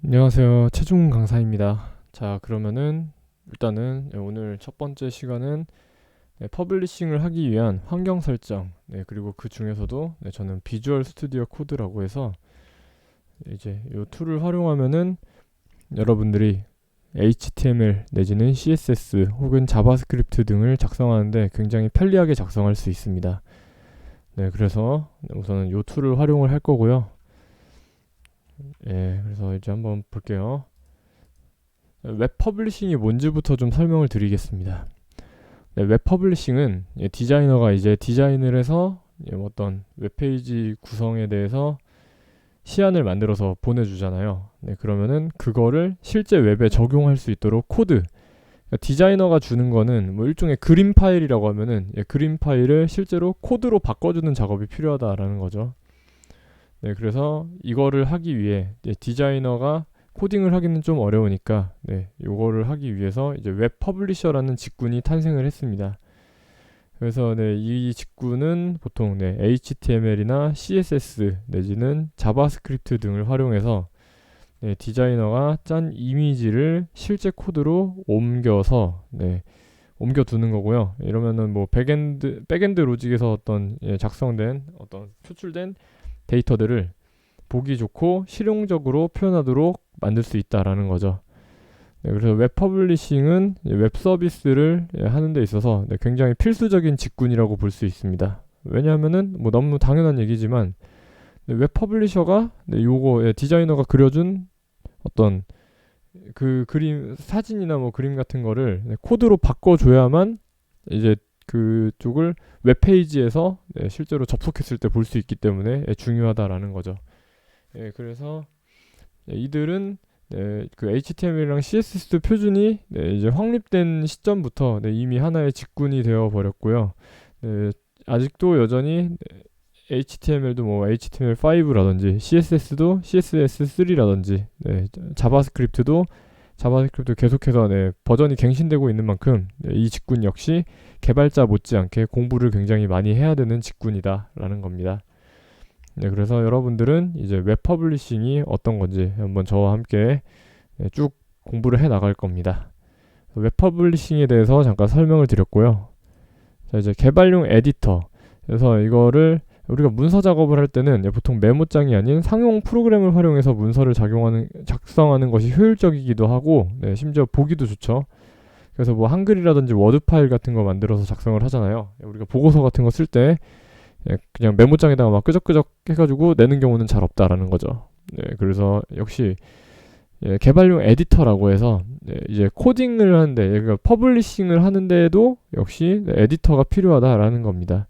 안녕하세요. 최중 강사입니다. 자, 그러면은 일단은 오늘 첫 번째 시간은 퍼블리싱을 하기 위한 환경 설정, 그리고 그 중에서도 저는 비주얼 스튜디오 코드라고 해서 이제 이 툴을 활용하면은 여러분들이 HTML 내지는 CSS 혹은 자바스크립트 등을 작성하는데 굉장히 편리하게 작성할 수 있습니다. 그래서 우선은 이 툴을 활용을 할 거고요. 그래서 이제 한번 볼게요. 웹 퍼블리싱이 뭔지부터 좀 설명을 드리겠습니다. 웹 퍼블리싱은 디자이너가 이제 디자인을 해서 어떤 웹페이지 구성에 대해서 시안을 만들어서 보내주잖아요. 그러면은 그거를 실제 웹에 적용할 수 있도록 코드, 그러니까 디자이너가 주는 거는 뭐 일종의 그림 파일이라고 하면은 그림 파일을 실제로 코드로 바꿔주는 작업이 필요하다라는 거죠. 그래서 이거를 하기 위해 디자이너가 코딩을 하기는 좀 어려우니까 요거를 하기 위해서 이제 웹 퍼블리셔라는 직군이 탄생을 했습니다. 그래서 이 직군은 보통 HTML이나 CSS 내지는 자바스크립트 등을 활용해서 디자이너가 짠 이미지를 실제 코드로 옮겨서 옮겨두는 거고요. 이러면은 뭐 백엔드 로직에서 어떤 작성된 어떤 표출된 데이터들을 보기 좋고 실용적으로 표현하도록 만들 수 있다라는 거죠. 그래서 웹 퍼블리싱은 웹 서비스를 하는 데 있어서 굉장히 필수적인 직군이라고 볼 수 있습니다. 왜냐하면은 뭐 너무 당연한 얘기지만 웹 퍼블리셔가 요거 디자이너가 그려준 어떤 그 그림 사진이나 뭐 그림 같은 거를 코드로 바꿔줘야만 이제 그쪽을 웹페이지에서 실제로 접속했을 때 볼 수 있기 때문에 중요하다라는 거죠. 그래서 이들은 그 HTML이랑 CSS 표준이 이제 확립된 시점부터 이미 하나의 직군이 되어 버렸고요. 아직도 여전히 HTML도 뭐 HTML5라든지 CSS도 CSS3라든지 자바스크립트도 자바스크립트 계속해서 버전이 갱신되고 있는 만큼 이 직군 역시 개발자 못지않게 공부를 굉장히 많이 해야 되는 직군이다라는 겁니다. 그래서 여러분들은 이제 웹 퍼블리싱이 어떤 건지 한번 저와 함께 쭉 공부를 해 나갈 겁니다. 웹 퍼블리싱에 대해서 잠깐 설명을 드렸고요. 자, 이제 개발용 에디터. 그래서 이거를 우리가 문서 작업을 할 때는 보통 메모장이 아닌 상용 프로그램을 활용해서 문서를 작성하는 것이 효율적이기도 하고, 심지어 보기도 좋죠. 그래서 뭐 한글이라든지 워드 파일 같은 거 만들어서 작성을 하잖아요. 우리가 보고서 같은 거 쓸 때 그냥 메모장에다가 막 끄적끄적 해가지고 내는 경우는 잘 없다라는 거죠. 그래서 역시 개발용 에디터라고 해서 이제 코딩을 하는데 그러니까 퍼블리싱을 하는데도 역시 에디터가 필요하다라는 겁니다.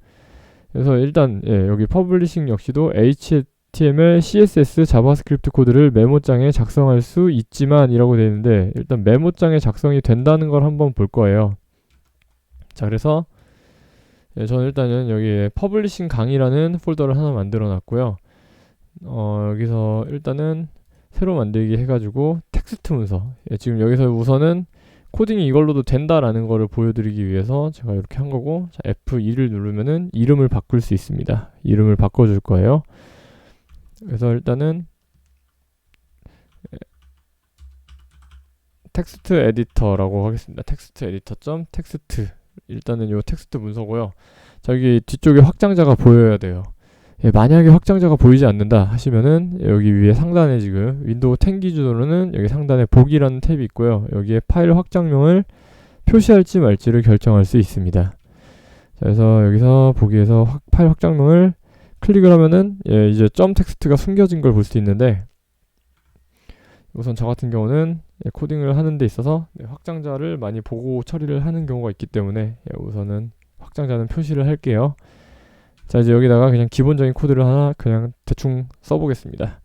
그래서 일단 여기 퍼블리싱 역시도 HTML, CSS, 자바스크립트 코드를 메모장에 작성할 수 있지만 이라고 되어 있는데 일단 메모장에 작성이 된다는 걸 한번 볼 거예요. 자, 그래서 저는 일단은 여기에 퍼블리싱 강의라는 폴더를 하나 만들어 놨고요. 여기서 일단은 새로 만들기 해가지고 텍스트 문서. 지금 여기서 우선은 코딩이 이걸로도 된다라는 거를 보여드리기 위해서 제가 이렇게 한 거고, 자, F2를 누르면은 이름을 바꿀 수 있습니다. 이름을 바꿔줄 거예요. 그래서 일단은 텍스트 에디터라고 하겠습니다. 텍스트 에디터 점 텍스트. 일단은 요 텍스트 문서고요. 저기 뒤쪽에 확장자가 보여야 돼요. 만약에 확장자가 보이지 않는다 하시면은 여기 위에 상단에 지금 윈도우 10 기준으로는 여기 상단에 보기라는 탭이 있고요. 여기에 파일 확장명을 표시할지 말지를 결정할 수 있습니다. 자, 그래서 여기서 보기에서 파일 확장명을 클릭을 하면은 이제 점 텍스트가 숨겨진 걸 볼 수 있는데, 우선 저 같은 경우는 코딩을 하는 데 있어서 확장자를 많이 보고 처리를 하는 경우가 있기 때문에 우선은 확장자는 표시를 할게요. 자, 이제 여기다가 그냥 기본적인 코드를 하나 그냥 대충 써보겠습니다.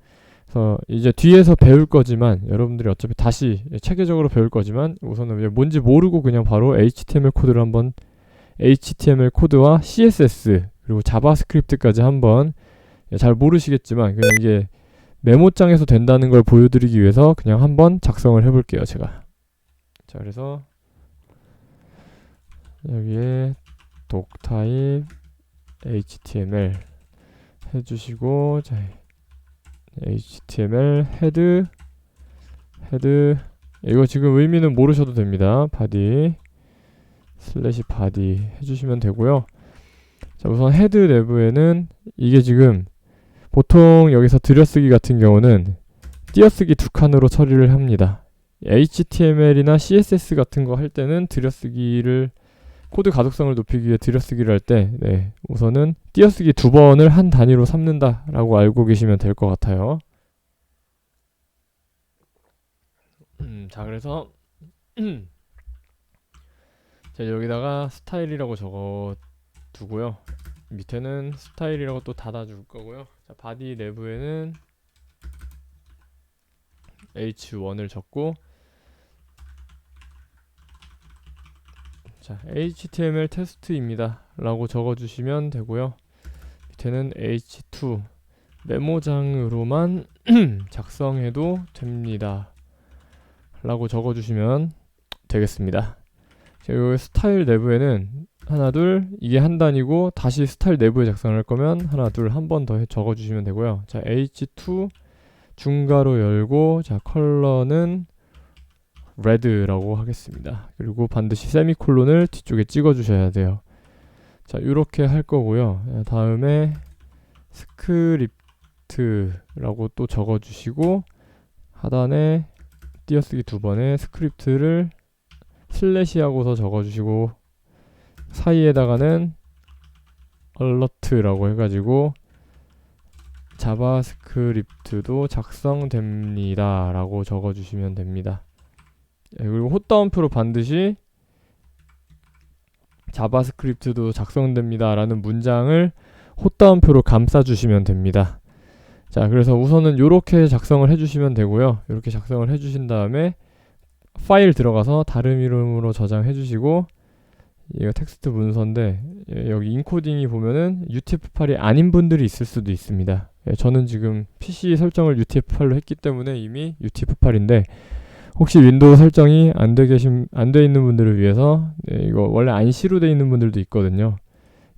그래서 이제 뒤에서 배울 거지만 여러분들이 어차피 다시 체계적으로 배울 거지만 우선은 뭔지 모르고 그냥 바로 HTML 코드를 한번 HTML 코드와 CSS 그리고 자바스크립트까지 한번 잘 모르시겠지만 그냥 이게 메모장에서 된다는 걸 보여드리기 위해서 그냥 한번 작성을 해볼게요, 제가. 자, 그래서 여기에 doctype HTML 해주시고, 자, HTML 헤드 헤드, 이거 지금 의미는 모르셔도 됩니다. 바디 슬래시 바디 해주시면 되고요. 자, 우선 헤드 내부에는 이게 지금 보통 여기서 들여쓰기 같은 경우는 띄어쓰기 두 칸으로 처리를 합니다. HTML이나 CSS 같은 거 할 때는 들여쓰기를, 코드 가독성을 높이기 위해 들여쓰기를 할 때 우선은 띄어쓰기 두 번을 한 단위로 삼는다 라고 알고 계시면 될 것 같아요. 자, 그래서 자, 여기다가 스타일이라고 적어 두고요. 밑에는 스타일이라고 또 닫아줄 거고요. 자, 바디 내부에는 H1을 적고, 자, HTML 테스트입니다 라고 적어주시면 되고요. 밑에는 H2 메모장으로만 작성해도 됩니다 라고 적어주시면 되겠습니다. 자, 이 스타일 내부에는 하나 둘, 이게 한 단위고, 다시 스타일 내부에 작성을 할 거면 하나 둘 한 번 더 적어주시면 되고요. 자, H2 중괄호 열고, 자, 컬러는 red라고 하겠습니다. 그리고 반드시 세미콜론을 뒤쪽에 찍어 주셔야 돼요. 자, 이렇게 할 거고요. 다음에 스크립트라고 또 적어 주시고, 하단에 띄어쓰기 두 번에 스크립트를 슬래시 하고서 적어 주시고, 사이에다가는 alert라고 해가지고 자바스크립트도 작성됩니다 라고 적어주시면 됩니다. 그리고 홑다운표로 반드시 자바스크립트도 작성됩니다 라는 문장을 홑다운표로 감싸주시면 됩니다. 자, 그래서 우선은 이렇게 작성을 해주시면 되고요. 이렇게 작성을 해주신 다음에 파일 들어가서 다른 이름으로 저장해 주시고, 얘가 텍스트 문서인데 여기 인코딩이 보면은 UTF-8이 아닌 분들이 있을 수도 있습니다. 저는 지금 PC 설정을 UTF-8로 했기 때문에 이미 UTF-8인데, 혹시 윈도우 설정이 안 돼 있는 분들을 위해서 이거 원래 안시로 돼 있는 분들도 있거든요.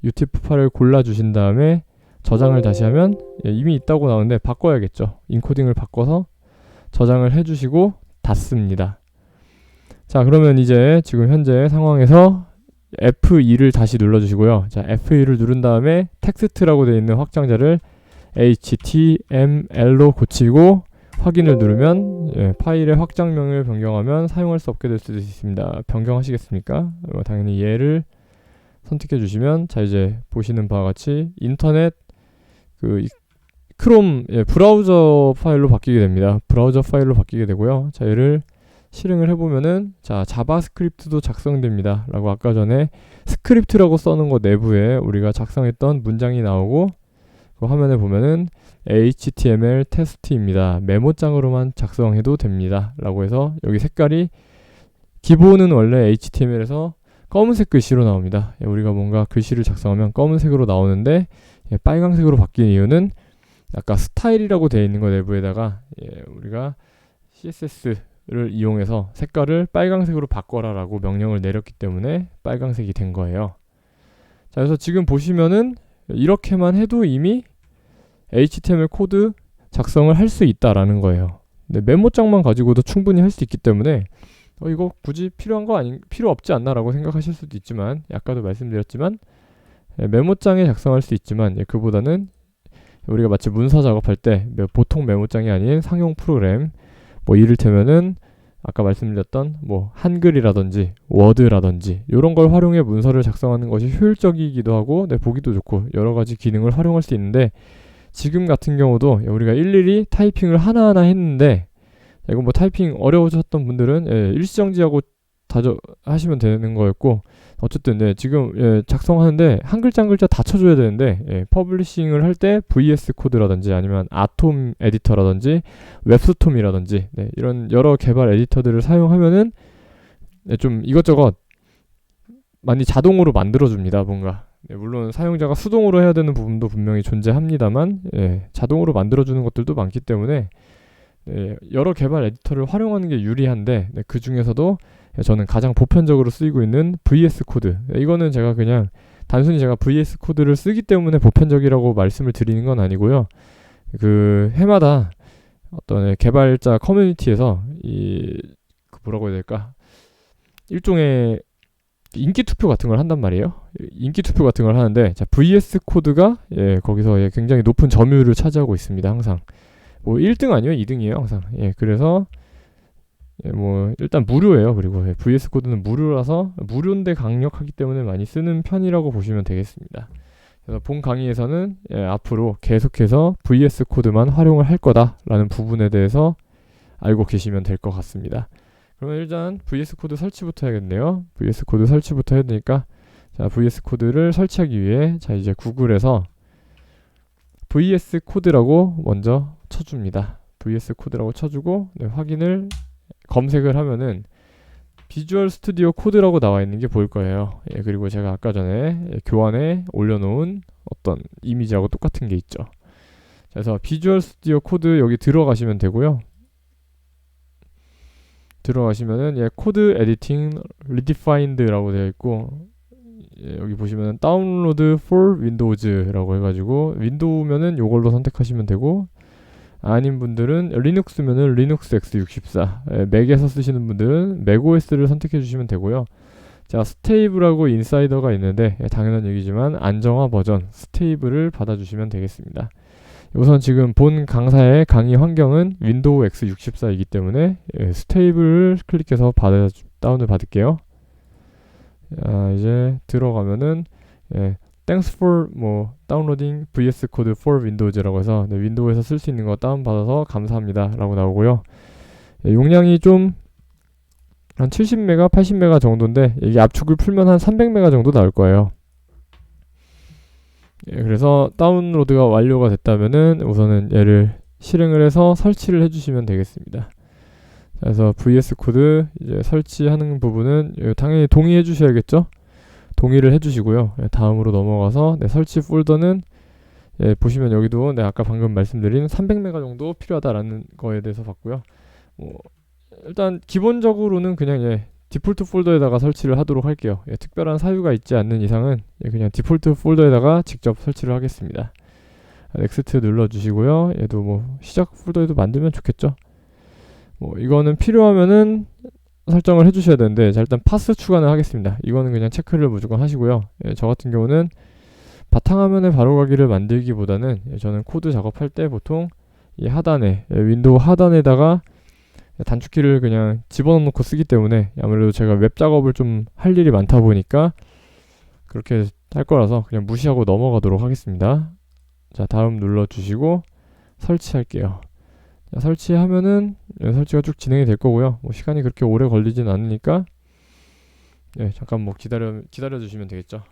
UTF-8을 골라 주신 다음에 저장을 다시 하면 이미 있다고 나오는데 바꿔야겠죠. 인코딩을 바꿔서 저장을 해주시고 닫습니다. 자, 그러면 이제 지금 현재 상황에서 F2를 다시 눌러주시고요. 자, F2를 누른 다음에 텍스트라고 되어 있는 확장자를 HTML로 고치고 확인을 누르면 파일의 확장명을 변경하면 사용할 수 없게 될 수도 있습니다. 변경하시겠습니까? 당연히 얘를 선택해 주시면, 자, 이제 보시는 바와 같이 인터넷 크롬 브라우저 파일로 바뀌게 됩니다. 브라우저 파일로 바뀌게 되고요. 자, 얘를 실행을 해보면은, 자, 자바스크립트도 작성됩니다 라고 아까 전에 스크립트라고 써놓은 거 내부에 우리가 작성했던 문장이 나오고, 그 화면에 보면은 HTML 테스트입니다, 메모장으로만 작성해도 됩니다 라고 해서, 여기 색깔이 기본은 원래 HTML에서 검은색 글씨로 나옵니다. 우리가 뭔가 글씨를 작성하면 검은색으로 나오는데 빨강색으로 바뀐 이유는 아까 스타일이라고 되어 있는 거 내부에다가 우리가 CSS를 이용해서 색깔을 빨강색으로 바꿔라 라고 명령을 내렸기 때문에 빨강색이 된 거예요. 자, 그래서 지금 보시면은 이렇게만 해도 이미 HTML 코드 작성을 할 수 있다라는 거예요. 근데 메모장만 가지고도 충분히 할 수 있기 때문에 이거 굳이 필요 없지 않나 라고 생각하실 수도 있지만, 아까도 말씀드렸지만 메모장에 작성할 수 있지만 그보다는 우리가 마치 문서 작업할 때 보통 메모장이 아닌 상용 프로그램, 뭐 이를테면은 아까 말씀드렸던 뭐 한글이라든지 워드라든지 이런 걸 활용해 문서를 작성하는 것이 효율적이기도 하고 보기도 좋고 여러 가지 기능을 활용할 수 있는데, 지금 같은 경우도 우리가 일일이 타이핑을 하나하나 했는데, 이거 뭐 타이핑 어려우셨던 분들은 일시정지하고 하시면 되는 거였고, 어쨌든 지금 작성하는데 한 글자 한 글자 다 쳐줘야 되는데, 퍼블리싱을 할 때 VS 코드라든지 아니면 아톰 에디터라든지 웹스톰이라든지 이런 여러 개발 에디터들을 사용하면은 좀 이것저것 많이 자동으로 만들어줍니다. 뭔가 물론 사용자가 수동으로 해야 되는 부분도 분명히 존재합니다만 자동으로 만들어주는 것들도 많기 때문에 여러 개발 에디터를 활용하는 게 유리한데, 그 중에서도 저는 가장 보편적으로 쓰이고 있는 VS 코드, 이거는 제가 그냥 단순히 제가 VS 코드를 쓰기 때문에 보편적이라고 말씀을 드리는 건 아니고요. 그 해마다 어떤 개발자 커뮤니티에서 그 뭐라고 해야 될까? 일종의 인기 투표 같은 걸 한단 말이에요. 인기 투표 같은 걸 하는데, 자, VS 코드가 거기서 굉장히 높은 점유율을 차지하고 있습니다. 항상 뭐 1등 아니에요, 2등이에요, 항상. 그래서 뭐 일단 무료예요. 그리고 VS 코드는 무료라서 무료인데 강력하기 때문에 많이 쓰는 편이라고 보시면 되겠습니다. 그래서 본 강의에서는 앞으로 계속해서 VS 코드만 활용을 할 거다라는 부분에 대해서 알고 계시면 될 것 같습니다. 그러면 일단 VS 코드 설치부터 해야겠네요. VS 코드 설치부터 해야 되니까, 자, VS 코드를 설치하기 위해 자, 이제 구글에서 VS 코드라고 먼저 쳐줍니다. VS 코드라고 쳐주고 확인을 검색을 하면은 비주얼 스튜디오 코드라고 나와 있는 게 보일 거예요. 그리고 제가 아까 전에 교환에 올려놓은 어떤 이미지하고 똑같은 게 있죠. 그래서 비주얼 스튜디오 코드 여기 들어가시면 되고요. 들어가시면은 코드 에디팅 리디파인드라고 되어 있고, 여기 보시면은 다운로드 for 윈도우즈라고 해가지고 윈도우면은 요걸로 선택하시면 되고, 아닌 분들은 리눅스면은 리눅스 x64, 맥에서 쓰시는 분들은 맥OS를 선택해 주시면 되고요. 자, 스테이블하고 인사이더가 있는데 당연한 얘기지만 안정화 버전 스테이블을 받아주시면 되겠습니다. 우선 지금 본 강사의 강의 환경은 윈도우 x64이기 때문에 스테이블을 클릭해서 다운을 받을게요. 이제 들어가면은 Thanks for downloading VS Code for Windows라고 해서 윈도우에서 쓸 수 있는 거 다운받아서 감사합니다 라고 나오고요. 용량이 좀 한 70메가, 80메가 정도인데 이게 압축을 풀면 한 300메가 정도 나올 거예요. 그래서 다운로드가 완료가 됐다면은 우선은 얘를 실행을 해서 설치를 해주시면 되겠습니다. 그래서 VS 코드 이제 설치하는 부분은 당연히 동의해 주셔야겠죠. 동의를 해주시고요. 다음으로 넘어가서 설치 폴더는 보시면 여기도 아까 방금 말씀드린 300메가 정도 필요하다라는 거에 대해서 봤고요. 일단 기본적으로는 그냥 디폴트 폴더에다가 설치를 하도록 할게요. 특별한 사유가 있지 않는 이상은 그냥 디폴트 폴더에다가 직접 설치를 하겠습니다. 넥스트 눌러주시고요. 얘도 시작 폴더에도 만들면 좋겠죠. 이거는 필요하면은 설정을 해주셔야 되는데, 자, 일단 파스 추가는 하겠습니다. 이거는 그냥 체크를 무조건 하시고요. 저 같은 경우는 바탕화면에 바로가기를 만들기보다는 저는 코드 작업할 때 보통 이 하단에 윈도우 하단에다가 단축키를 그냥 집어넣고 쓰기 때문에 아무래도 제가 웹 작업을 좀 할 일이 많다 보니까 그렇게 할 거라서 그냥 무시하고 넘어가도록 하겠습니다. 자, 다음 눌러주시고 설치할게요. 자, 설치하면은 설치가 쭉 진행이 될 거고요. 시간이 그렇게 오래 걸리진 않으니까 잠깐 기다려 주시면 되겠죠.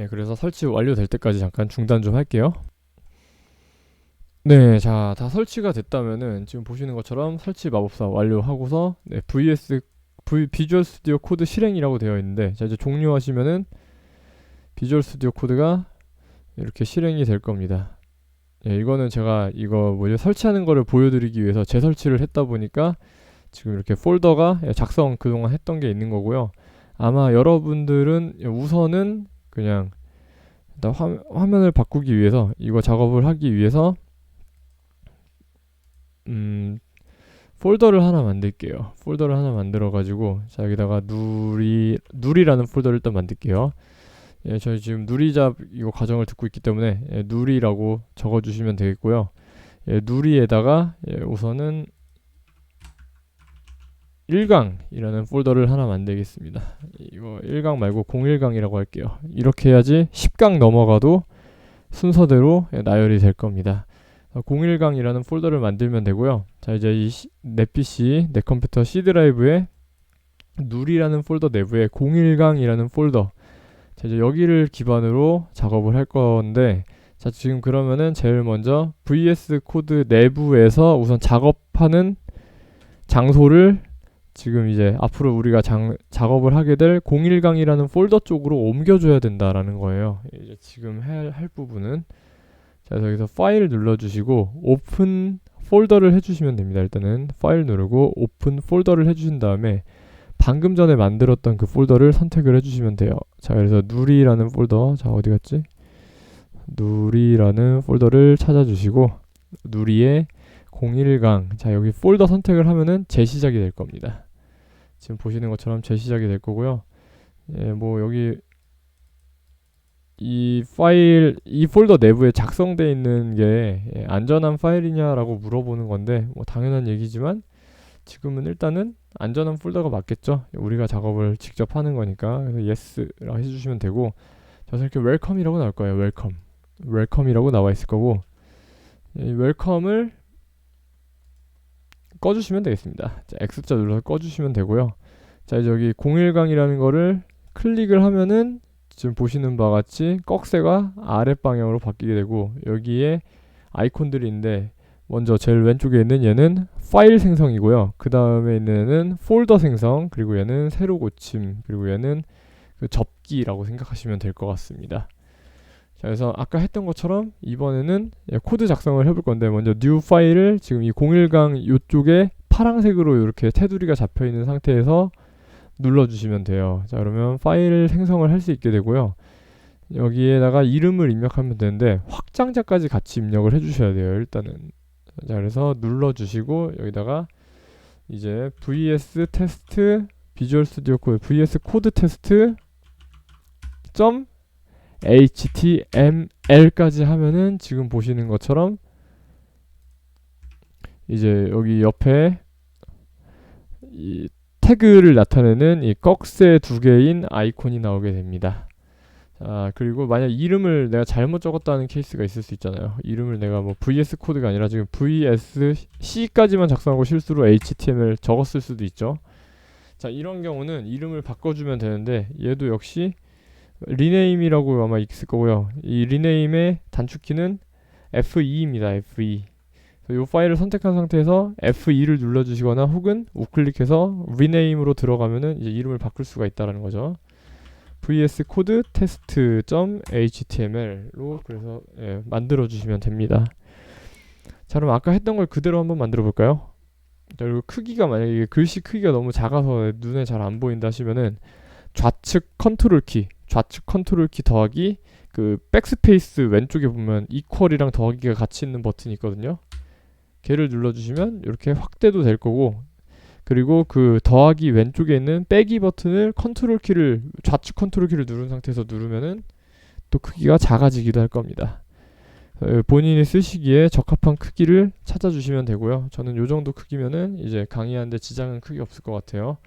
그래서 설치 완료될 때까지 잠깐 중단 좀 할게요. 네, 자, 다 설치가 됐다면은 지금 보시는 것처럼 설치 마법사 완료하고서 비주얼 스튜디오 코드 실행이라고 되어 있는데, 자, 이제 종료하시면은 비주얼 스튜디오 코드가 이렇게 실행이 될 겁니다. 이거는 제가 설치하는 거를 보여드리기 위해서 재설치를 했다 보니까 지금 이렇게 폴더가 작성 그동안 했던 게 있는 거고요. 아마 여러분들은 우선은 그냥 일단 화면을 바꾸기 위해서 이거 작업을 하기 위해서 폴더를 하나 만들게요. 폴더를 하나 만들어 가지고, 자, 여기다가 누리라는 폴더를 일단 만들게요. 저희 지금 누리잡 이거 과정을 듣고 있기 때문에 누리라고 적어주시면 되겠고요. 누리에다가 우선은 1강이라는 폴더를 하나 만들겠습니다. 이거 1강 말고 01강이라고 할게요. 이렇게 해야지 10강 넘어가도 순서대로 나열이 될 겁니다. 01강이라는 폴더를 만들면 되고요. 자, 이제 내 PC, 내 컴퓨터 C 드라이브에 누리라는 폴더 내부에 01강이라는 폴더, 자, 이제 여기를 기반으로 작업을 할 건데, 자, 지금 그러면은 제일 먼저 VS 코드 내부에서 우선 작업하는 장소를 지금 이제 앞으로 우리가 작업을 하게 될 01강이라는 폴더 쪽으로 옮겨줘야 된다라는 거예요. 이제 지금 할 부분은, 자, 여기서 파일 눌러주시고 오픈 폴더를 해주시면 됩니다. 일단은 파일 누르고 오픈 폴더를 해주신 다음에 방금 전에 만들었던 그 폴더를 선택을 해주시면 돼요. 자, 그래서 누리라는 폴더, 자, 어디 갔지? 누리라는 폴더를 찾아주시고 누리의 01강, 자 여기 폴더 선택을 하면은 재시작이 될 겁니다. 지금 보시는 것처럼 재시작이 될 거고요. 예, 뭐 여기 이 파일, 이 폴더 내부에 작성되어 있는 게 안전한 파일이냐라고 물어보는 건데 뭐 당연한 얘기지만 지금은 일단은 안전한 폴더가 맞겠죠. 우리가 작업을 직접 하는 거니까. 그래서 yes라고 해주시면 되고, 저서 이렇게 웰컴이라고 나올 거예요. 웰컴이라고 나와 있을 거고, 이 웰컴을 꺼주시면 되겠습니다. 자, X자 눌러서 꺼주시면 되고요. 자, 이제 여기 01강이라는 거를 클릭을 하면은 지금 보시는 바와 같이 꺽쇠가 아랫 방향으로 바뀌게 되고, 여기에 아이콘들이 있는데 먼저 제일 왼쪽에 있는 얘는 파일 생성이고요. 그 다음에 있는 얘는 폴더 생성, 그리고 얘는 새로 고침, 그리고 얘는 그 접기라고 생각하시면 될 것 같습니다. 자, 그래서 아까 했던 것처럼 이번에는 코드 작성을 해볼 건데, 먼저 new 파일을 지금 이 01강 이쪽에 파란색으로 이렇게 테두리가 잡혀 있는 상태에서 눌러주시면 돼요. 자, 그러면 파일 생성을 할 수 있게 되고요. 여기에다가 이름을 입력하면 되는데 확장자까지 같이 입력을 해주셔야 돼요. 일단은. 자, 그래서 눌러주시고 여기다가 이제 vs 테스트 비주얼 스튜디오 코드 vs 코드 테스트 .html까지 하면은 지금 보시는 것처럼 이제 여기 옆에 이 태그를 나타내는 이 꺽쇠 두 개인 아이콘이 나오게 됩니다. 자, 그리고 만약 이름을 내가 잘못 적었다는 케이스가 있을 수 있잖아요. 이름을 내가 뭐 vs 코드가 아니라 지금 vsc까지만 작성하고 실수로 html 적었을 수도 있죠. 자, 이런 경우는 이름을 바꿔주면 되는데 얘도 역시 리네임이라고 아마 있을 거고요. 이 리네임의 단축키는 F2입니다. F2. 이 파일을 선택한 상태에서 F2를 눌러주시거나 혹은 우클릭해서 리네임으로 들어가면은 이제 이름을 바꿀 수가 있다는 거죠. vs 코드 테스트.html로 그래서 만들어 주시면 됩니다. 자, 그럼 아까 했던 걸 그대로 한번 만들어 볼까요? 자, 그리고 크기가 만약에 글씨 크기가 너무 작아서 눈에 잘 안 보인다 하시면은 좌측 컨트롤 키 더하기 그 백스페이스 왼쪽에 보면 이퀄이랑 더하기가 같이 있는 버튼이 있거든요. 걔를 눌러주시면 이렇게 확대도 될 거고, 그리고 그 더하기 왼쪽에 있는 빼기 버튼을 좌측 컨트롤 키를 누른 상태에서 누르면은 또 크기가 작아지기도 할 겁니다. 본인이 쓰시기에 적합한 크기를 찾아주시면 되고요. 저는 요 정도 크기면은 이제 강의하는데 지장은 크게 없을 것 같아요.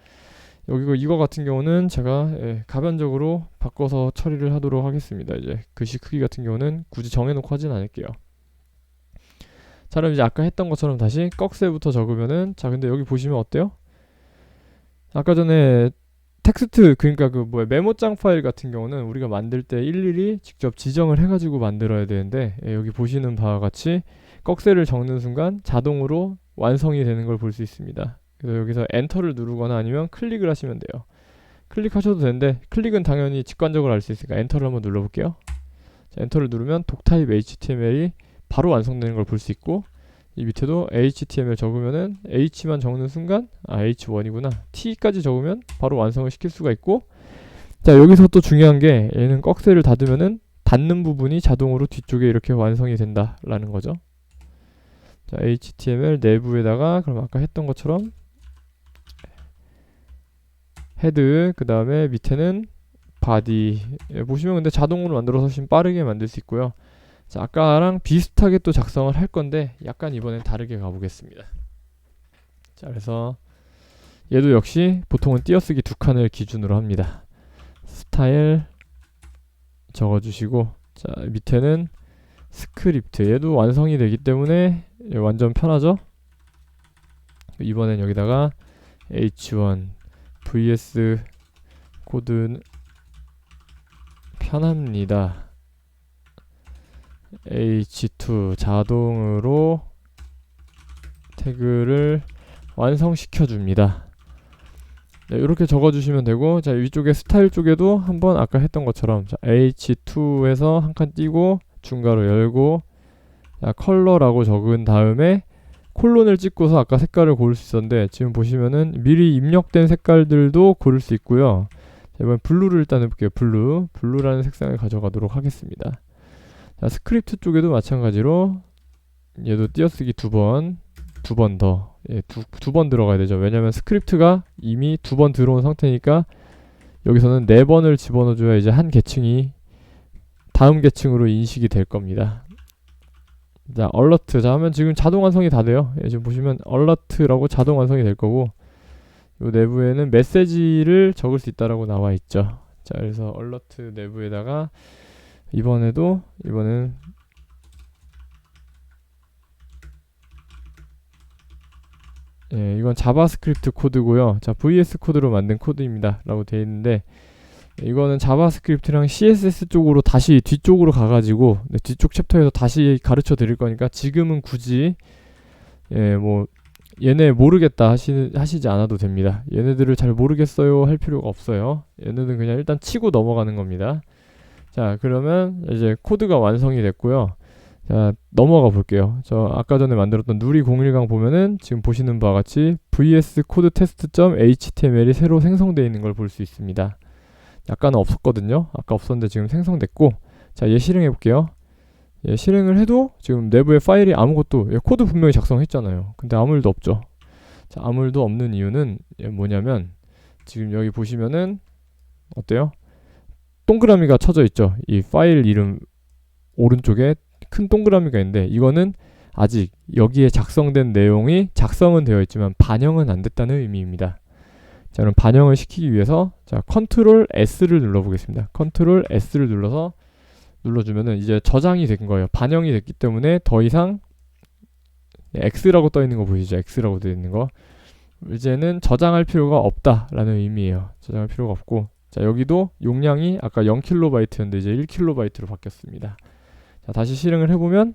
여기 이거 같은 경우는 제가 가변적으로 바꿔서 처리를 하도록 하겠습니다. 이제 글씨 크기 같은 경우는 굳이 정해놓고 하진 않을게요. 자, 그럼 이제 아까 했던 것처럼 다시 꺽쇠부터 적으면은, 자, 근데 여기 보시면 어때요? 아까 전에 텍스트, 그러니까 그 메모장 파일 같은 경우는 우리가 만들 때 일일이 직접 지정을 해가지고 만들어야 되는데, 여기 보시는 바와 같이 꺽쇠를 적는 순간 자동으로 완성이 되는 걸 볼 수 있습니다. 그래서 여기서 엔터를 누르거나 아니면 클릭을 하시면 돼요. 클릭하셔도 되는데 클릭은 당연히 직관적으로 할 수 있으니까 엔터를 한번 눌러볼게요. 자, 엔터를 누르면 독타입 HTML이 바로 완성되는 걸 볼 수 있고, 이 밑에도 HTML 적으면은 H만 적는 순간 H1이구나 T까지 적으면 바로 완성을 시킬 수가 있고, 자, 여기서 또 중요한 게 얘는 꺽쇠를 닫으면은 닫는 부분이 자동으로 뒤쪽에 이렇게 완성이 된다라는 거죠. 자, HTML 내부에다가 그럼 아까 했던 것처럼 헤드, 그 다음에 밑에는 바디, 보시면 근데 자동으로 만들어서 훨씬 빠르게 만들 수 있고요. 자, 아까랑 비슷하게 또 작성을 할 건데 약간 이번엔 다르게 가보겠습니다. 자, 그래서 얘도 역시 보통은 띄어쓰기 2칸을 기준으로 합니다. 스타일 적어주시고, 자, 밑에는 스크립트, 얘도 완성이 되기 때문에 완전 편하죠. 이번엔 여기다가 H1 vs 코드는 편합니다. H2 자동으로 태그를 완성시켜 줍니다. 네, 이렇게 적어주시면 되고, 자, 위쪽에 스타일 쪽에도 한번 아까 했던 것처럼, 자, H2에서 한 칸 띄고 중괄호 열고, 자, 컬러라고 적은 다음에 콜론을 찍고서 아까 색깔을 고를 수 있었는데 지금 보시면은 미리 입력된 색깔들도 고를 수 있고요. 자, 이번 블루를 일단 해볼게요. 블루라는 색상을 가져가도록 하겠습니다. 자, 스크립트 쪽에도 마찬가지로 얘도 띄어쓰기 두 번 더, 예, 두 번 들어가야 되죠. 왜냐면 스크립트가 이미 두 번 들어온 상태니까 여기서는 네 번을 집어넣어줘야 이제 한 계층이 다음 계층으로 인식이 될 겁니다. 자, alert. 자, 하면 지금 자동 완성이 다 돼요. 예, 지금 보시면 alert라고 자동 완성이 될 거고, 요 내부에는 메시지를 적을 수 있다라고 나와 있죠. 자, 그래서 alert 내부에다가 이번에는 예, 이건 자바스크립트 코드고요. 자, VS 코드로 만든 코드입니다. 라고 되어 있는데, 이거는 자바스크립트랑 CSS 쪽으로 다시 뒤쪽으로 가가지고, 네, 뒤쪽 챕터에서 다시 가르쳐 드릴 거니까 지금은 굳이, 예, 뭐, 얘네 모르겠다 하시지 않아도 됩니다. 얘네들을 잘 모르겠어요 할 필요가 없어요. 얘네들은 그냥 일단 치고 넘어가는 겁니다. 자, 그러면 이제 코드가 완성이 됐고요. 자, 넘어가 볼게요. 저 아까 전에 만들었던 누리 01강 보면은 지금 보시는 바와 같이 vs 코드 테스트.html이 새로 생성되어 있는 걸 볼 수 있습니다. 약간은 없었거든요. 아까 없었는데 지금 생성됐고, 자, 얘 실행해 볼게요. 얘 실행을 해도 지금 내부에 파일이 아무것도, 얘 코드 분명히 작성했잖아요. 근데 아무 일도 없죠. 자, 아무 일도 없는 이유는 뭐냐면 지금 여기 보시면은 어때요? 동그라미가 쳐져 있죠. 이 파일 이름 오른쪽에 큰 동그라미가 있는데, 이거는 아직 여기에 작성된 내용이 작성은 되어 있지만 반영은 안 됐다는 의미입니다. 자, 그럼 반영을 시키기 위해서 자, 컨트롤 S를 눌러보겠습니다. 컨트롤 S를 눌러주면은 이제 저장이 된 거예요. 반영이 됐기 때문에 더 이상 X라고 떠 있는 거 보이시죠? X라고 되어 있는 거. 이제는 저장할 필요가 없다라는 의미예요. 저장할 필요가 없고, 자, 여기도 용량이 아까 0kB였는데 이제 1kB로 바뀌었습니다. 자, 다시 실행을 해보면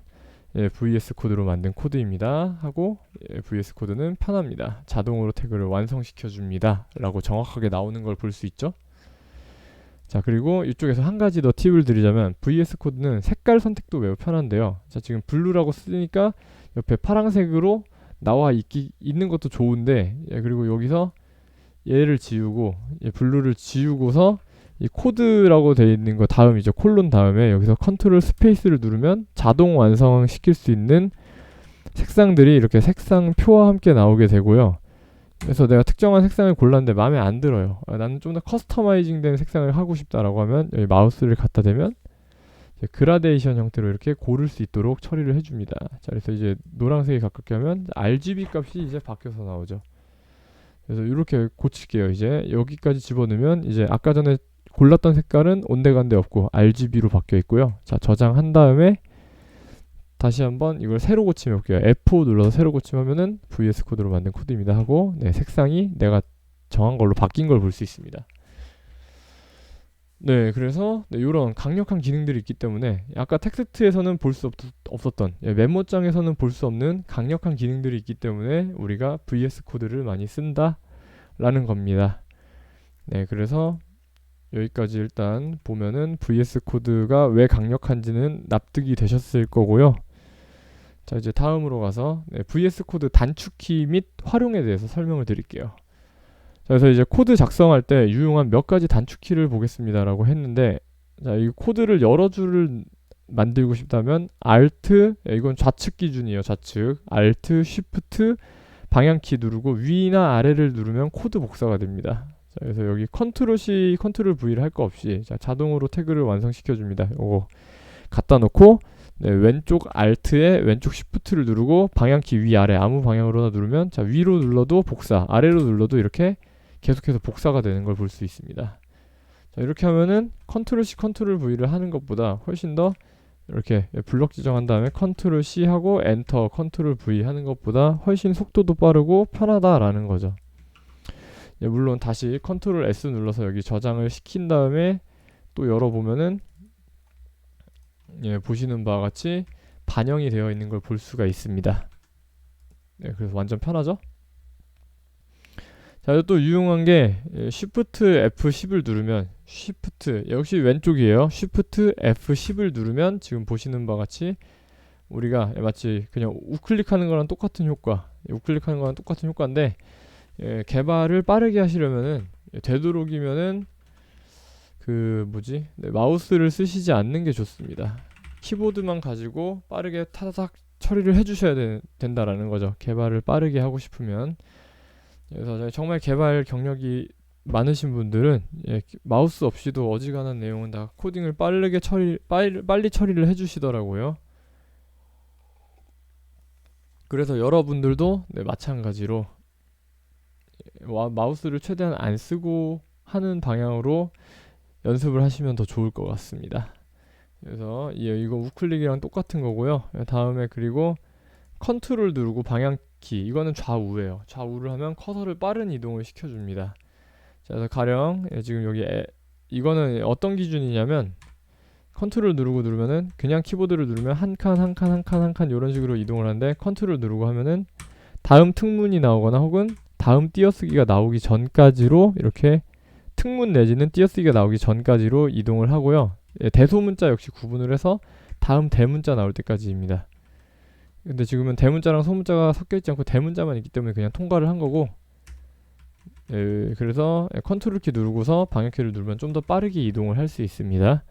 예, VS 코드로 만든 코드입니다 하고, 예, VS 코드는 편합니다. 자동으로 태그를 완성시켜 줍니다 라고 정확하게 나오는 걸 볼 수 있죠. 자, 그리고 이쪽에서 한 가지 더 팁을 드리자면 VS 코드는 색깔 선택도 매우 편한데요. 자, 지금 블루라고 쓰니까 옆에 파란색으로 나와 있는 것도 좋은데, 예, 그리고 여기서 얘를 지우고, 예, 블루를 지우고서 이 코드라고 되어 있는 거 다음이죠. 콜론 다음에 여기서 컨트롤 스페이스를 누르면 자동 완성시킬 수 있는 색상들이 이렇게 색상표와 함께 나오게 되고요. 그래서 내가 특정한 색상을 골랐는데 마음에 안 들어요. 나는 좀 더 커스터마이징 된 색상을 하고 싶다라고 하면 여기 마우스를 갖다 대면 그라데이션 형태로 이렇게 고를 수 있도록 처리를 해줍니다. 자, 그래서 이제 노란색에 가깝게 하면 RGB 값이 이제 바뀌어서 나오죠. 그래서 이렇게 고칠게요. 이제 여기까지 집어넣으면 이제 아까 전에 골랐던 색깔은 온데간데 없고 RGB로 바뀌어 있고요. 자, 저장한 다음에 다시 한번 이걸 새로 고침해 볼게요. F5 눌러서 새로 고침하면은 VS 코드로 만든 코드입니다 하고, 네, 색상이 내가 정한 걸로 바뀐 걸 볼 수 있습니다. 네, 그래서 이런 강력한 기능들이 있기 때문에 아까 텍스트에서는 볼 수 없었던, 예, 메모장에서는 볼 수 없는 강력한 기능들이 있기 때문에 우리가 VS 코드를 많이 쓴다라는 겁니다. 네, 그래서 여기까지 일단 보면은 VS 코드가 왜 강력한지는 납득이 되셨을 거고요. 자, 이제 다음으로 가서 VS 코드 단축키 및 활용에 대해서 설명을 드릴게요. 자, 그래서 이제 코드 작성할 때 유용한 몇 가지 단축키를 보겠습니다 라고 했는데, 자, 이 코드를 여러 줄을 만들고 싶다면 Alt, 이건 좌측 기준이에요. 좌측 Alt, Shift, 방향키 누르고 위나 아래를 누르면 코드 복사가 됩니다. 자, 그래서 여기 컨트롤 C, 컨트롤 V를 할 거 없이 자, 자동으로 태그를 완성시켜 줍니다. 요거 갖다 놓고, 네, 왼쪽 Alt에 왼쪽 Shift를 누르고 방향키 위 아래 아무 방향으로나 누르면, 자, 위로 눌러도 복사, 아래로 눌러도 이렇게 계속해서 복사가 되는 걸 볼 수 있습니다. 자, 이렇게 하면은 컨트롤 C, 컨트롤 V를 하는 것보다 훨씬 더 이렇게 블럭 지정한 다음에 컨트롤 C 하고 엔터, 컨트롤 V 하는 것보다 훨씬 속도도 빠르고 편하다라는 거죠. 예, 물론 다시 컨트롤 S 눌러서 여기 저장을 시킨 다음에 또 열어보면은, 예, 보시는 바와 같이 반영이 되어 있는 걸 볼 수가 있습니다. 네, 그래서 완전 편하죠? 자, 또 유용한 게 Shift F10을 누르면 Shift, 역시 왼쪽이에요. Shift F10을 누르면 지금 보시는 바와 같이 우리가 마치 그냥 우클릭하는 거랑 똑같은 효과, 우클릭하는 거랑 똑같은 효과인데, 예, 개발을 빠르게 하시려면은 되도록이면은 그 뭐지? 네, 마우스를 쓰시지 않는 게 좋습니다. 키보드만 가지고 빠르게 타닥 처리를 해주셔야 된다라는 거죠. 개발을 빠르게 하고 싶으면. 그래서 정말 개발 경력이 많으신 분들은 마우스 없이도 어지간한 내용은 다 코딩을 빨리 처리를 해주시더라고요. 그래서 여러분들도 마찬가지로 마우스를 최대한 안 쓰고 하는 방향으로 연습을 하시면 더 좋을 것 같습니다. 그래서 이거 우클릭이랑 똑같은 거고요. 다음에 그리고 컨트롤 누르고 방향키, 이거는 좌우예요. 좌우를 하면 커서를 빠른 이동을 시켜줍니다. 자, 그래서 가령 지금 여기 이거는 어떤 기준이냐면 컨트롤 누르면은 그냥 키보드를 누르면 한 칸 이런 식으로 이동을 하는데, 컨트롤 누르고 하면은 다음 특문이 나오거나 혹은 다음 띄어쓰기가 나오기 전까지로 이렇게 특문 내지는 띄어쓰기가 나오기 전까지로 이동을 하고요. 대소문자 역시 구분을 해서 다음 대문자 나올 때까지입니다. 근데 지금은 대문자랑 소문자가 섞여있지 않고 대문자만 있기 때문에 그냥 통과를 한 거고, 그래서 컨트롤 키 누르고서 방향키를 누르면 좀 더 빠르게 이동을 할 수 있습니다.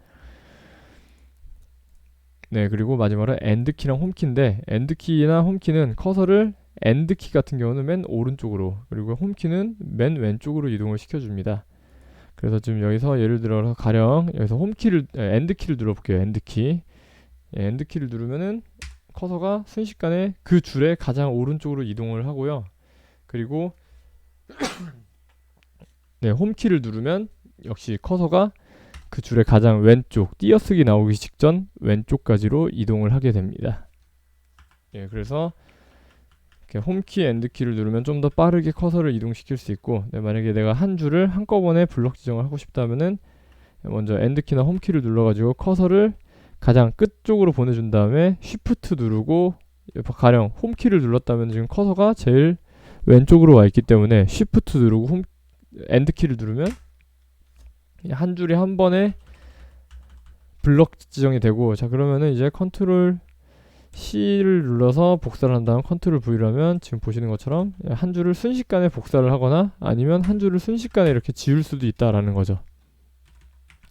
네, 그리고 마지막으로 엔드키랑 홈키인데, 엔드키나 홈키는 커서를 엔드키 같은 경우는 맨 오른쪽으로, 그리고 홈키는 맨 왼쪽으로 이동을 시켜줍니다. 그래서 지금 여기서 예를 들어서 가령 여기서 엔드키를 눌러볼게요. 엔드키. 엔드키를 누르면은 커서가 순식간에 그 줄의 가장 오른쪽으로 이동을 하고요. 그리고 홈키를 누르면 역시 커서가 그 줄의 가장 왼쪽, 띄어쓰기 나오기 직전 왼쪽까지로 이동을 하게 됩니다. 그래서 홈키, 엔드키를 누르면 좀 더 빠르게 커서를 이동시킬 수 있고, 만약에 내가 한 줄을 한꺼번에 블럭 지정을 하고 싶다면은 먼저 엔드키나 홈키를 눌러가지고 커서를 가장 끝쪽으로 보내준 다음에 쉬프트 누르고, 가령 홈키를 눌렀다면 지금 커서가 제일 왼쪽으로 와 있기 때문에 쉬프트 누르고 엔드키를 누르면 한 줄이 한 번에 블럭 지정이 되고, 자 그러면은 이제 컨트롤 C를 눌러서 복사를 한 다음 컨트롤 V를 하면 지금 보시는 것처럼 한 줄을 순식간에 복사를 하거나 아니면 한 줄을 순식간에 이렇게 지울 수도 있다라는 거죠.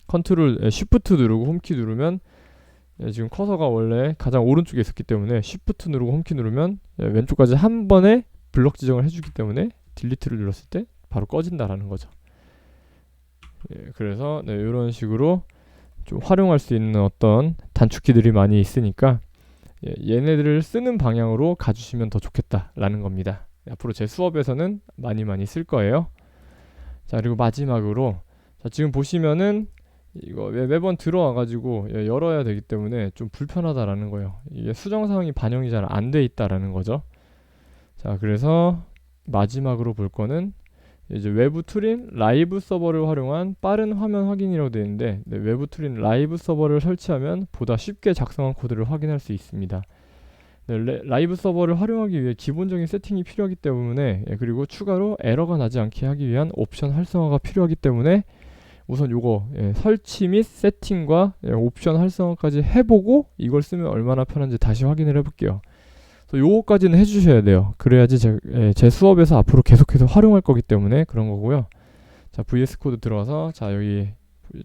컨트롤 쉬프트 누르고 홈키 누르면 지금 커서가 원래 가장 오른쪽에 있었기 때문에 쉬프트 누르고 홈키 누르면 왼쪽까지 한 번에 블럭 지정을 해주기 때문에 딜리트를 눌렀을 때 바로 꺼진다라는 거죠. 그래서 이런 식으로 좀 활용할 수 있는 어떤 단축키들이 많이 있으니까 얘네들을 쓰는 방향으로 가주시면 더 좋겠다라는 겁니다. 앞으로 제 수업에서는 많이 쓸 거예요. 자, 그리고 마지막으로 지금 보시면은 이거 매번 들어와가지고 열어야 되기 때문에 좀 불편하다라는 거예요. 이게 수정사항이 반영이 잘 안 돼 있다라는 거죠. 자, 그래서 마지막으로 볼 거는 이제 외부 툴인 라이브 서버를 활용한 빠른 화면 확인이라고 되어 있는데, 외부 툴인 라이브 서버를 설치하면 보다 쉽게 작성한 코드를 확인할 수 있습니다. 라이브 서버를 활용하기 위해 기본적인 세팅이 필요하기 때문에, 그리고 추가로 에러가 나지 않게 하기 위한 옵션 활성화가 필요하기 때문에 우선 요거 설치 및 세팅과 옵션 활성화까지 해보고 이걸 쓰면 얼마나 편한지 다시 확인을 해볼게요. 요거까지는 해주셔야 돼요. 그래야지 제 수업에서 앞으로 계속해서 활용할 거기 때문에 그런 거고요. 자, VS 코드 들어와서 자 여기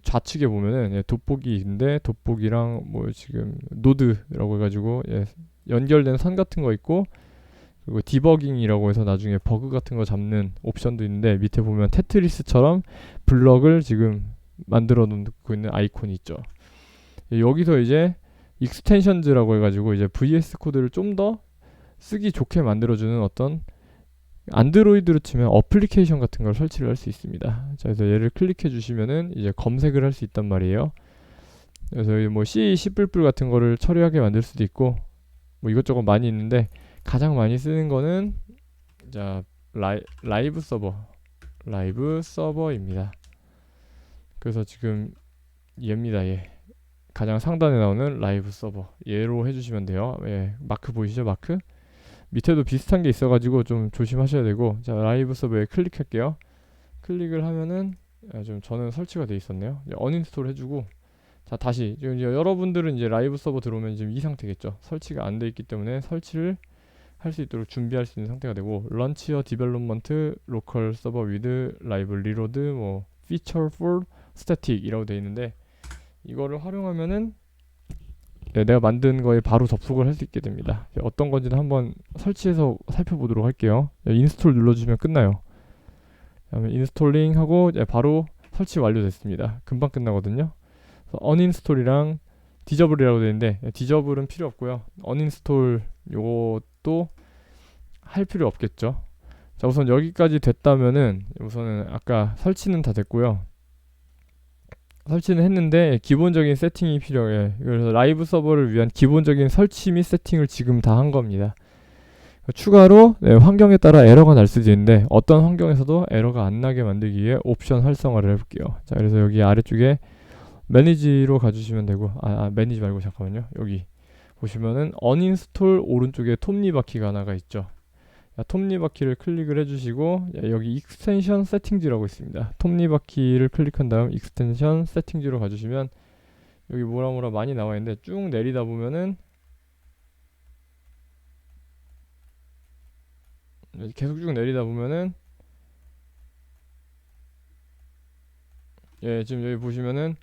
좌측에 보면은 돋보기인데, 돋보기랑 뭐 지금 노드라고 해가지고 연결된 선 같은 거 있고, 그리고 디버깅이라고 해서 나중에 버그 같은 거 잡는 옵션도 있는데, 밑에 보면 테트리스처럼 블럭을 지금 만들어 놓고 있는 아이콘이 있죠. 여기서 이제 익스텐션즈라고 해가지고 이제 VS 코드를 좀 더 쓰기 좋게 만들어주는 어떤 안드로이드로 치면 어플리케이션 같은 걸 설치를 할 수 있습니다. 자, 그래서 얘를 클릭해 주시면은 이제 검색을 할 수 있단 말이에요. 그래서 뭐 C, C++ 같은 거를 처리하게 만들 수도 있고 뭐 이것저것 많이 있는데, 가장 많이 쓰는 거는 자 라이브 서버입니다. 그래서 지금 얘입니다. 얘 가장 상단에 나오는 라이브 서버, 얘로 해주시면 돼요. 마크 보이시죠? 마크 밑에도 비슷한 게 있어가지고 좀 조심하셔야 되고, 자 라이브 서버에 클릭할게요. 클릭을 하면은 저는 설치가 돼 있었네요. 언인스톨 해주고, 자 다시 지금 이제 여러분들은 이제 라이브 서버 들어오면 지금 이 상태겠죠. 설치가 안 돼 있기 때문에 설치를 할 수 있도록 준비할 수 있는 상태가 되고, 런치어 디벨롭먼트 로컬 서버 위드 라이브 리로드 뭐 피처 풀 스태틱이라고 되어 있는데, 이거를 활용하면은 네, 내가 만든 거에 바로 접속을 할 수 있게 됩니다. 어떤 건지는 한번 설치해서 살펴보도록 할게요. 인스톨 눌러주시면 끝나요. 그다음에 인스톨링 하고 바로 설치 완료됐습니다. 금방 끝나거든요. 언인스톨이랑 디저블이라고 되는데 디저블은 필요 없고요. 언인스톨 요것도 할 필요 없겠죠. 자, 우선 여기까지 됐다면은 우선은 아까 설치는 다 됐고요. 설치는 했는데 기본적인 세팅이 필요해요. 그래서 라이브 서버를 위한 기본적인 설치 및 세팅을 지금 다 한 겁니다. 추가로 환경에 따라 에러가 날 수도 있는데 어떤 환경에서도 에러가 안 나게 만들기 위해 옵션 활성화를 해볼게요. 자, 그래서 여기 아래쪽에 매니지로 가주시면 되고 매니지 말고 잠깐만요. 여기 보시면은 언인스톨 오른쪽에 톱니바퀴가 하나가 있죠. 톱니바퀴를 클릭을 해주시고 여기 익스텐션 세팅지라고 있습니다. 톱니바퀴를 클릭한 다음 익스텐션 세팅지로 가주시면 여기 뭐라 많이 나와 있는데 쭉 내리다 보면은 계속 쭉 내리다 보면은 지금 여기 보시면은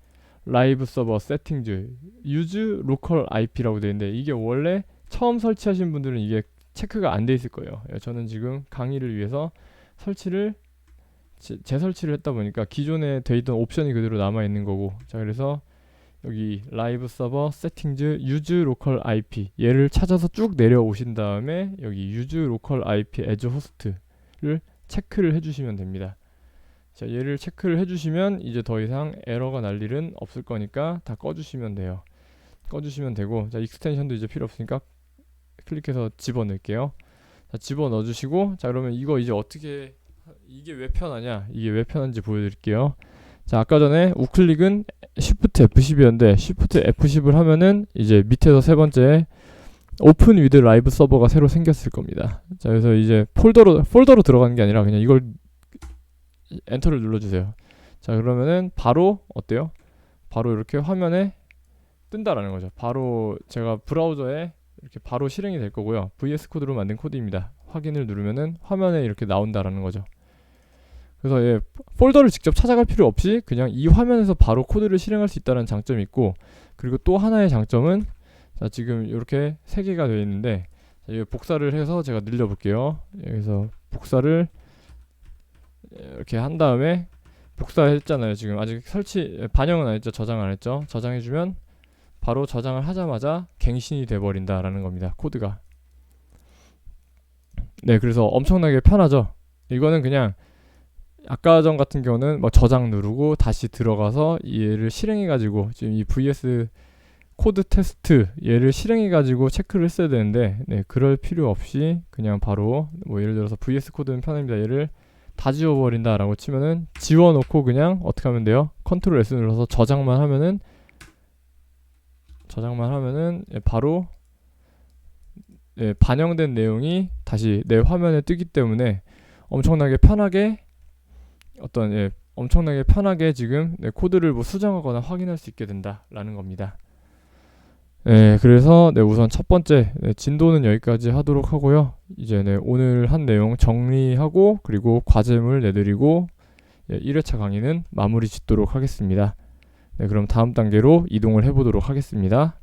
라이브 서버 세팅즈 use local IP라고 되어 있는데 이게 원래 처음 설치하신 분들은 이게 체크가 안 돼 있을 거예요. 저는 지금 강의를 위해서 설치를 재설치를 했다 보니까 기존에 돼 있던 옵션이 그대로 남아 있는 거고, 자 그래서 여기 라이브 서버 세팅즈 use local IP 얘를 찾아서 쭉 내려오신 다음에 여기 use local IP as host를 체크를 해주시면 됩니다. 자, 얘를 체크를 해주시면 이제 더 이상 에러가 날 일은 없을 거니까 다 꺼주시면 돼요. 꺼주시면 되고, 자 익스텐션도 이제 필요 없으니까 클릭해서 집어넣을게요. 자, 집어넣어 주시고, 자 그러면 이거 이제 어떻게, 이게 왜 편하냐, 이게 왜 편한지 보여드릴게요. 자, 아까 전에 우클릭은 Shift F10이었는데 Shift F10을 하면은 이제 밑에서 세 번째 오픈 위드 라이브 서버가 새로 생겼을 겁니다. 자, 그래서 이제 폴더로 들어가는 게 아니라 그냥 이걸 엔터를 눌러주세요. 자, 그러면은 바로 어때요? 바로 이렇게 화면에 뜬다라는 거죠. 바로 제가 브라우저에 이렇게 바로 실행이 될 거고요. VS 코드로 만든 코드입니다. 확인을 누르면은 화면에 이렇게 나온다라는 거죠. 그래서 폴더를 직접 찾아갈 필요 없이 그냥 이 화면에서 바로 코드를 실행할 수 있다는 장점이 있고, 그리고 또 하나의 장점은, 자 지금 이렇게 세 개가 되어 있는데, 자, 복사를 해서 제가 늘려 볼게요. 여기서 복사를 이렇게 한 다음에 복사했잖아요. 지금 아직 반영은 안 했죠. 저장 안 했죠. 저장해주면 바로 저장을 하자마자 갱신이 돼버린다라는 겁니다. 코드가. 네, 그래서 엄청나게 편하죠. 이거는 그냥 아까 전 같은 경우는 뭐 저장 누르고 다시 들어가서 얘를 실행해가지고, 지금 이 VS 코드 테스트 얘를 실행해가지고 체크를 했어야 되는데, 네, 그럴 필요 없이 그냥 바로 뭐 예를 들어서 VS 코드는 편합니다. 얘를 다 지워버린다 라고 치면은 지워놓고 그냥 어떻게 하면 돼요? 컨트롤 S 눌러서 저장만 하면은 바로 반영된 내용이 다시 내 화면에 뜨기 때문에 엄청나게 편하게 지금 코드를 뭐 수정하거나 확인할 수 있게 된다라는 겁니다. 그래서 우선 첫 번째 진도는 여기까지 하도록 하고요. 이제 오늘 한 내용 정리하고 그리고 과제물 내드리고 1회차 강의는 마무리 짓도록 하겠습니다. 그럼 다음 단계로 이동을 해보도록 하겠습니다.